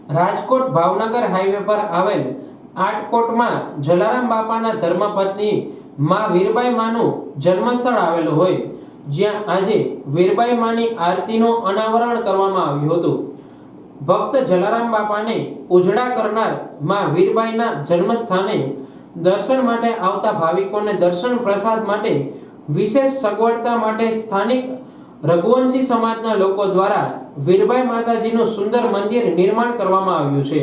Rajkot Bhavnagar highway પર આવેલ આટકોટમાં જલારામ બાપાના ધર્મપત્ની માં વીરબાઈ માનું જન્મસ્થળ આવેલું હોય, જ્યાં આજે વીરબાઈ માની આરતીનું અનાવરણ કરવામાં આવ્યું હતું। ભક્ત જલારામ બાપાને ઉજળા કરનાર માં વીરબાઈના જન્મસ્થાને દર્શન માટે આવતા ભાવિકોને દર્શન પ્રસાદ માટે વિશેષ સગવડતા માટે સ્થાનિક રઘુવંશી સમાજના લોકો દ્વારા વીરબાઈ માતાજીનું સુંદર મંદિર નિર્માણ કરવામાં આવ્યું છે।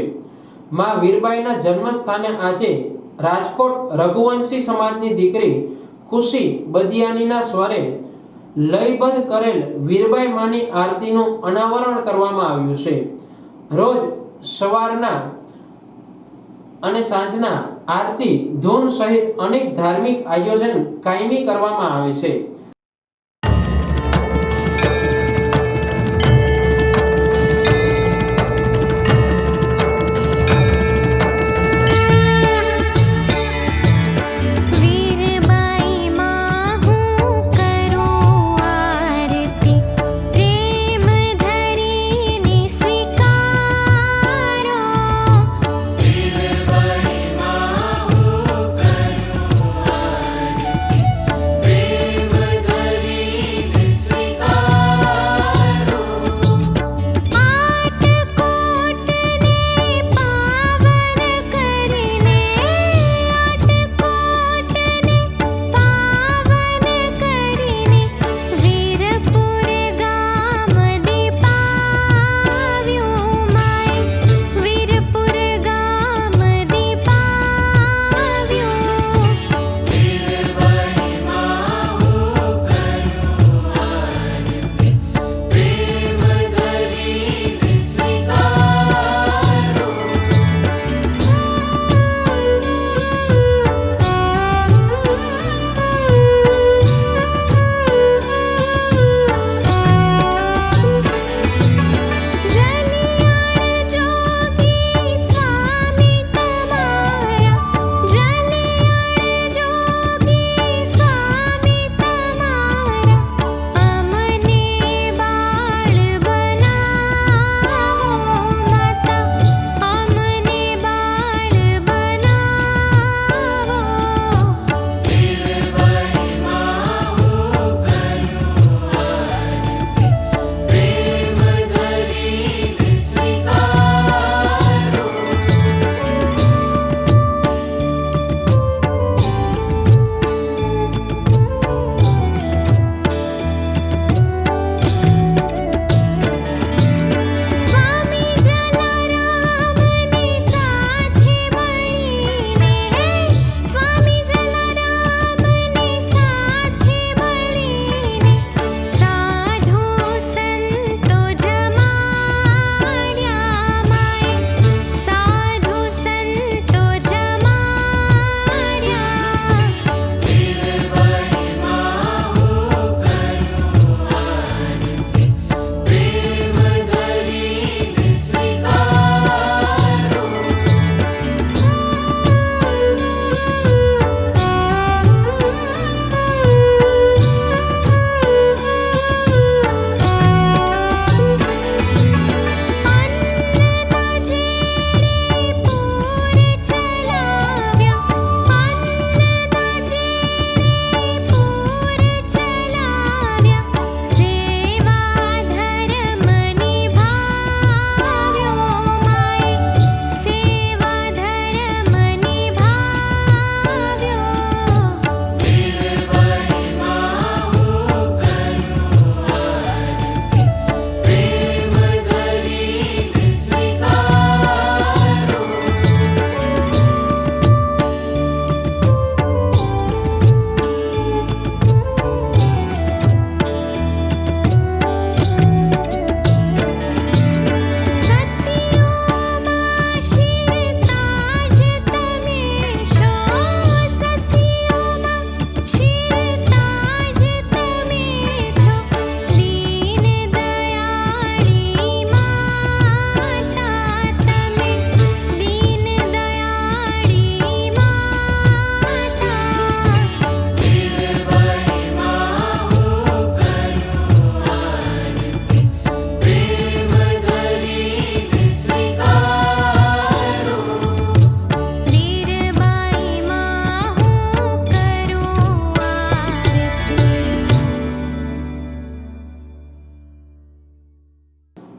માં વીરબાઈના જન્મસ્થાને આજે રાજકોટ રઘુવંશી સમાજની દીકરી ખુશી બદિયાનીના સ્વરે લયબદ્ધ કરેલ વીરબાઈ માની આરતીનું અનાવરણ કરવામાં આવ્યું છે। રોજ સવારના અને સાંજના આરતી ધૂન સહિત અનેક ધાર્મિક આયોજન કાયમી કરવામાં આવે છે।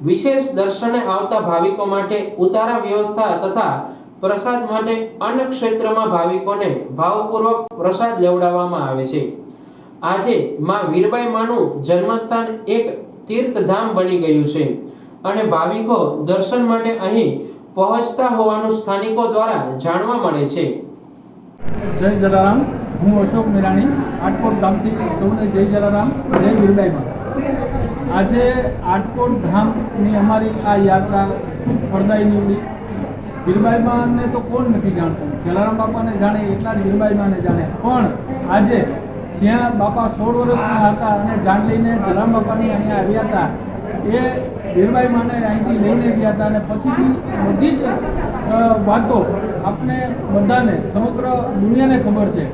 વિશેષ દર્શને આવતા ભાવિકો માટે ઉતારા વ્યવસ્થા તથા પ્રસાદ માટે અન્ન ક્ષેત્રમાં ભાવિકોને ભાવપૂર્વક પ્રસાદ લેવડાવવામાં આવે છે। આજે માં વીરબાઈ માનું જન્મસ્થાન એક તીર્થધામ બની ગયું છે અને ભાવિકો દર્શન માટે અહીં પહોંચતા હોવાનું સ્થાનિકો દ્વારા જાણવા મળે છે। જય જલારામ, હું અશોક મેરાણી, આટકોટ ગામથી સૌને જય જલારામ, જય વીરબાઈમાં। આજે આટકોટ ધામની અમારી આ યાત્રા ખૂબ ફળદાયી નીવડી। વીરબાઈમાને તો કોણ નથી જાણતું, જલારામ બાપાને જાણે એટલા જ વીરબાઈમાને જાણે। પણ આજે જ્યાં બાપા 16 વર્ષના હતા અને જાન લઈને જલારામ બાપાની અહીંયા આવ્યા હતા, એ વીરબાઈમાને અહીંથી લઈને ગયા હતા અને પછીથી બધી જ વાતો આપણે બધાને સમગ્ર દુનિયાને ખબર છે।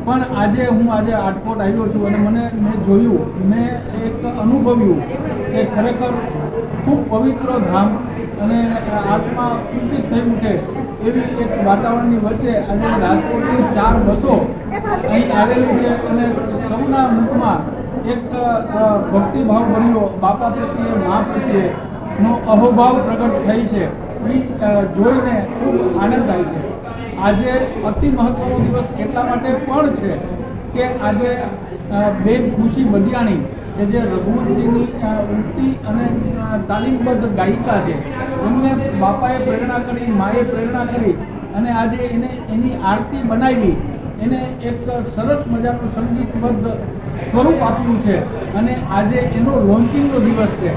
પણ આજે હું આટકોટ આવ્યો છું અને મેં જોયું, મેં એક અનુભવ્યું કે ખરેખર ખૂબ પવિત્ર ધામ અને આત્મા પુલકિત થઈ ઉઠે એવી એક વાતાવરણની વચ્ચે આજે રાજકોટની 4 બસો અહીં આવેલી છે અને સૌના મુખમાં એક ભક્તિભાવ ભર્યો બાપા પ્રત્યે, મા પ્રત્યેનો અહોભાવ પ્રગટ થઈ છે। એ જોઈને ખૂબ આનંદ થાય છે। આજે અતિ મહત્વનો દિવસ એટલા માટે પણ છે કે આજે બેન ખુશી બદિયાણી કે જે રઘુવંશીની ઉઠતી અને તાલીમબદ્ધ ગાયિકા છે, એમને બાપાએ પ્રેરણા કરી, માએ પ્રેરણા કરી અને આજે એની આરતી બનાવી, એને એક સરસ મજાનું સંગીતબદ્ધ સ્વરૂપ આપ્યું છે અને આજે એનો લોન્ચિંગનો દિવસ છે।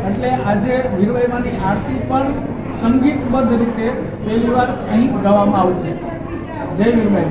એટલે આજે વીરબાઈમાની આરતી પણ સંગીતબદ્ધ રીતે પહેલીવાર અહીં ગાવામાં આવશે। જય વીરબાઈ।